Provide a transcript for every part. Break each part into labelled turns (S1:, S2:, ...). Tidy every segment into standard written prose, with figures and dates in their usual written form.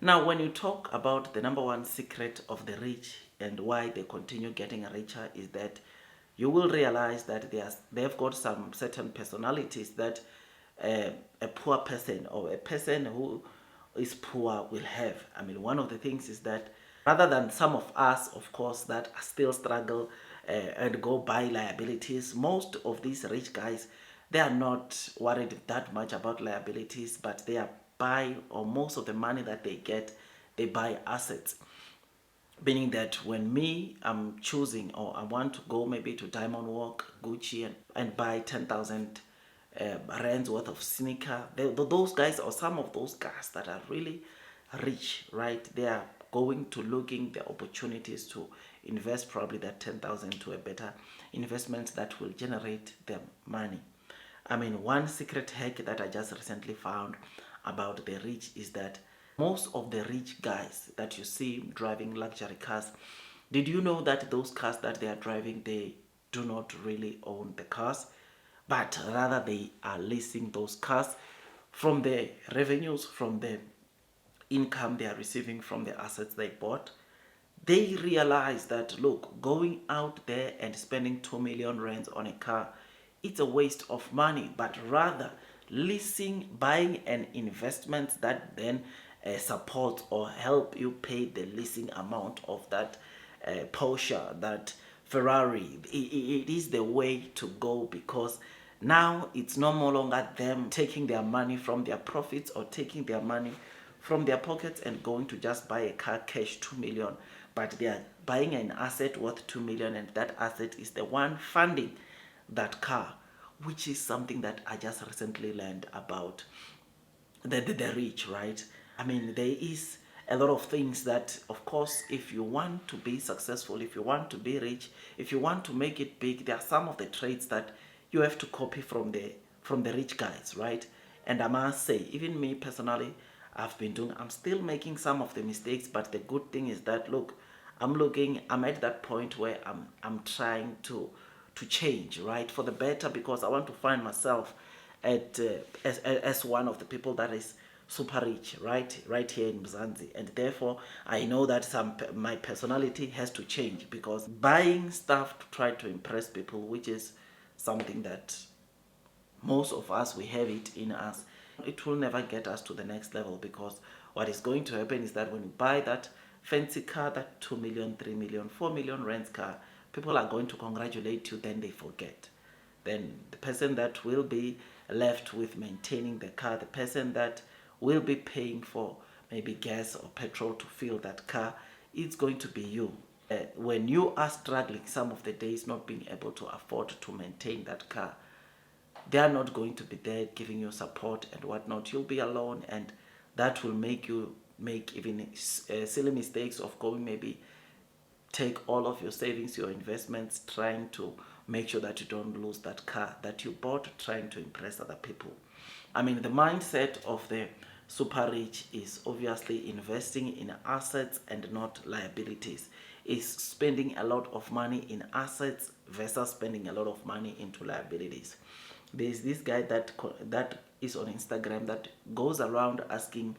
S1: Now, when you talk about the number one secret of the rich and why they continue getting richer is that you will realize that they've got some certain personalities that a poor person or a person who is poor will have. I mean, one of the things is that rather than some of us, of course, that still struggle and go buy liabilities, most of these rich guys, they are not worried that much about liabilities, but they are buy, or most of the money that they get, they buy assets. Meaning that when I'm choosing, or I want to go maybe to Diamond Walk, Gucci, and buy 10,000 rands worth of sneaker, those guys, or some of those guys that are really rich, right? They are going to looking the opportunities to invest probably that 10,000 to a better investment that will generate them money. I mean, one secret hack that I just recently found about the rich is that most of the rich guys that you see driving luxury cars, did you know that those cars that they are driving, they do not really own the cars, but rather they are leasing those cars from the revenues, from the income they are receiving from the assets they bought. They realize that, look, going out there and spending 2 million rands on a car, it's a waste of money, but rather leasing, buying an investment that then support or help you pay the leasing amount of that Porsche, that Ferrari. It is the way to go, because now it's no more longer them taking their money from their profits or taking their money from their pockets and going to just buy a car cash 2 million, but they are buying an asset worth 2 million, and that asset is the one funding that car, which is something that I just recently learned about the rich, right? I mean, there is a lot of things that, of course, if you want to be successful, if you want to be rich, if you want to make it big, there are some of the traits that you have to copy from the rich guys, right? And I must say, even me personally, I'm still making some of the mistakes, but the good thing is that, look, I'm at that point where I'm trying to change, right, for the better, because I want to find myself as one of the people that is super rich, right here in Mzansi, and therefore I know that my personality has to change, because buying stuff to try to impress people, which is something that most of us, we have it in us, it will never get us to the next level, because what is going to happen is that when you buy that fancy car, that 2 million, 3 million, 4 million rents car, people are going to congratulate you, then they forget. Then the person that will be left with maintaining the car, the person that will be paying for maybe gas or petrol to fill that car, it's going to be you. When you are struggling some of the days, not being able to afford to maintain that car, they are not going to be there giving you support and whatnot. You'll be alone, and that will make you make even silly mistakes of going, maybe take all of your savings, your investments, trying to make sure that you don't lose that car that you bought, trying to impress other people. I mean, the mindset of the super rich is obviously investing in assets and not liabilities. Is spending a lot of money in assets versus spending a lot of money into liabilities. There's this guy that is on Instagram that goes around asking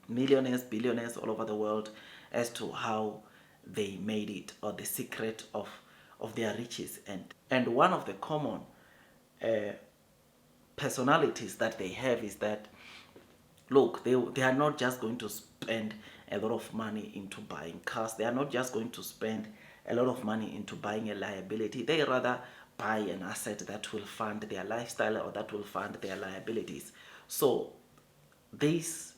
S1: millionaires, billionaires all over the world as to how they made it, or the secret of their riches. And one of the common uh, personalities that they have is that, look, they are not just going to spend a lot of money into buying cars. They are not just going to spend a lot of money into buying a liability. They rather buy an asset that will fund their lifestyle, or that will fund their liabilities. So these,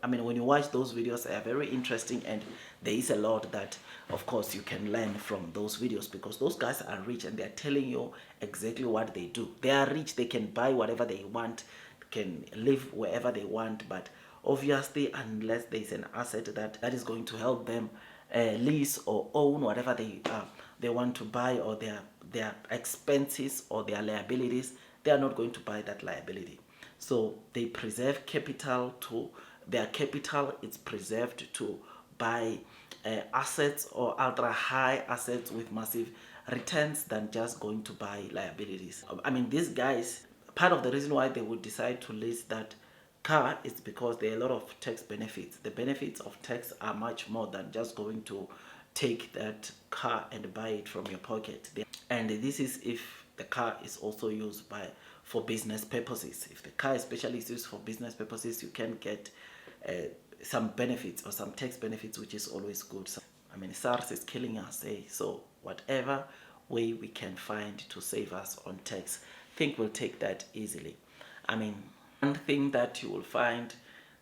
S1: I mean, when you watch those videos, they are very interesting, and there is a lot that, of course, you can learn from those videos, because those guys are rich and they are telling you exactly what they do. They are rich, they can buy whatever they want, can live wherever they want, but obviously, unless there is an asset that is going to help them lease or own whatever they want to buy, or their expenses or their liabilities, they are not going to buy that liability. So they preserve capital to their capital. It's preserved to buy assets, or ultra high assets with massive returns, than just going to buy liabilities. I mean, these guys, part of the reason why they would decide to list that car is because there are a lot of tax benefits. The benefits of tax are much more than just going to take that car and buy it from your pocket. And this is if the car is also used for business purposes. If the car especially is used for business purposes, you can get some benefits or some tax benefits, which is always good. So, I mean, SARS is killing us, eh? So whatever way we can find to save us on tax, I think we'll take that easily. I mean, one thing that you will find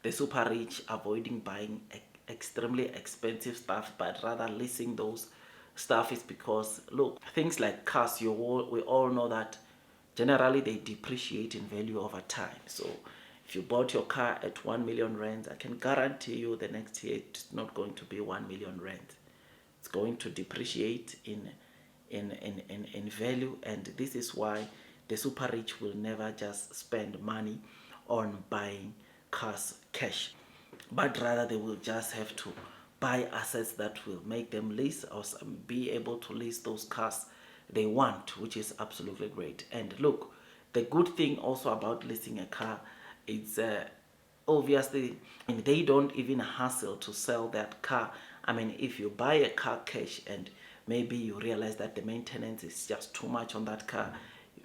S1: the super rich avoiding buying extremely expensive stuff, but rather leasing those stuff, is because, look, things like cars, we all know that generally they depreciate in value over time. So if you bought your car at 1 million rands, I can guarantee you the next year it's not going to be 1 million rands. It's going to depreciate in value, and this is why the super rich will never just spend money on buying cars cash, but rather they will just have to buy assets that will make them lease or be able to lease those cars they want, which is absolutely great. And look, the good thing also about leasing a car is obviously, I mean, they don't even hassle to sell that car. I mean, if you buy a car cash and maybe you realize that the maintenance is just too much on that car,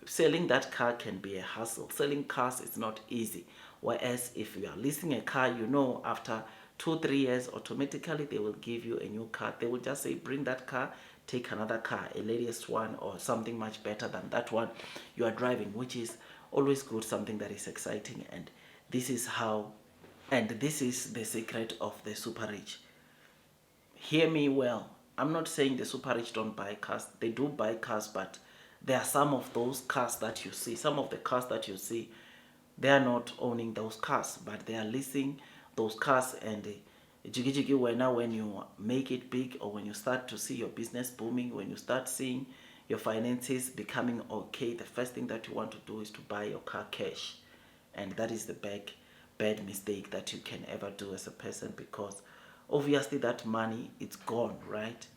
S1: selling that car can be a hassle. Selling cars is not easy. Whereas if you are leasing a car, you know, after 2-3 years, automatically they will give you a new car. They will just say, bring that car, take another car, a latest one or something much better than that one you are driving, which is always good, something that is exciting. And this is the secret of the super rich. Hear me well. I'm not saying the super rich don't buy cars. They do buy cars, but there are some of those cars that you see, some of the cars that you see, they are not owning those cars, but they are leasing those cars. And when you make it big, or when you start to see your business booming, when you start seeing your finances becoming okay, the first thing that you want to do is to buy your car cash. And that is the bad mistake that you can ever do as a person, because obviously that money, it's gone, right?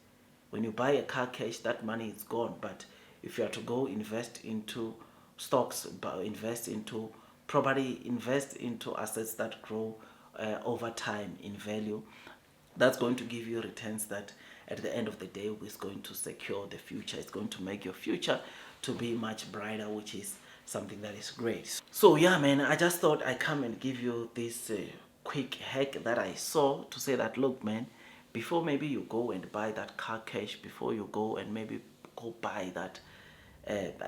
S1: When you buy a car cash, that money is gone. But if you are to go invest into stocks, invest into property, invest into assets that grow over time in value, that's going to give you returns that at the end of the day is going to secure the future. It's going to make your future to be much brighter, which is something that is great. So yeah, man, I just thought I come and give you this quick hack that I saw, to say that, look, man, before maybe you go and buy that car cash, before you go and maybe go buy that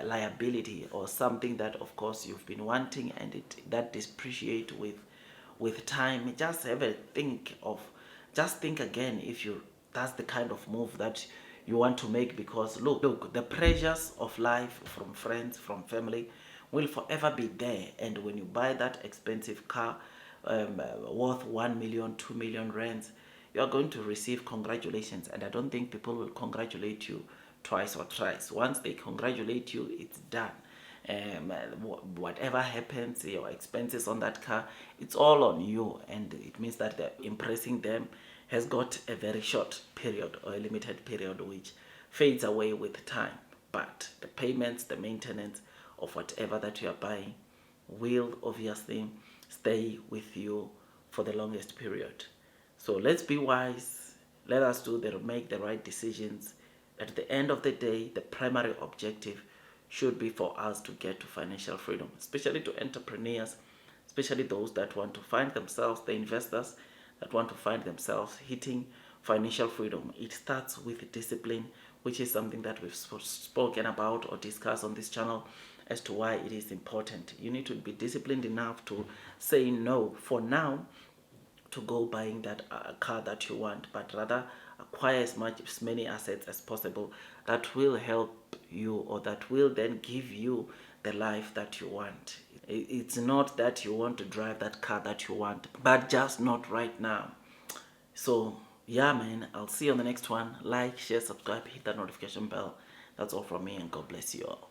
S1: liability or something that of course you've been wanting, and that depreciate with time, just have a think again if that's the kind of move that you want to make. Because look, the pressures of life from friends, from family, will forever be there. And when you buy that expensive car worth 1 million, 2 million rands, you are going to receive congratulations. And I don't think people will congratulate you twice or thrice. Once they congratulate you, it's done. Whatever happens, your expenses on that car, it's all on you. And it means that impressing them has got a very short period or a limited period, which fades away with time. But the payments, the maintenance of whatever that you are buying will obviously stay with you for the longest period. So let's be wise. Let us make the right decisions. At the end of the day, the primary objective should be for us to get to financial freedom, especially to entrepreneurs, especially those that want to find themselves, the investors that want to find themselves hitting financial freedom. It starts with discipline, which is something that we've spoken about or discussed on this channel as to why it is important. You need to be disciplined enough to say no for now to go buying that car that you want, but rather acquire as many assets as possible that will help you, or that will then give you the life that you want. It's not that you want to drive that car that you want, but just not right now. So yeah, man, I'll see you on the next one. Like, share, subscribe, hit that notification bell. That's all from me, and God bless you all.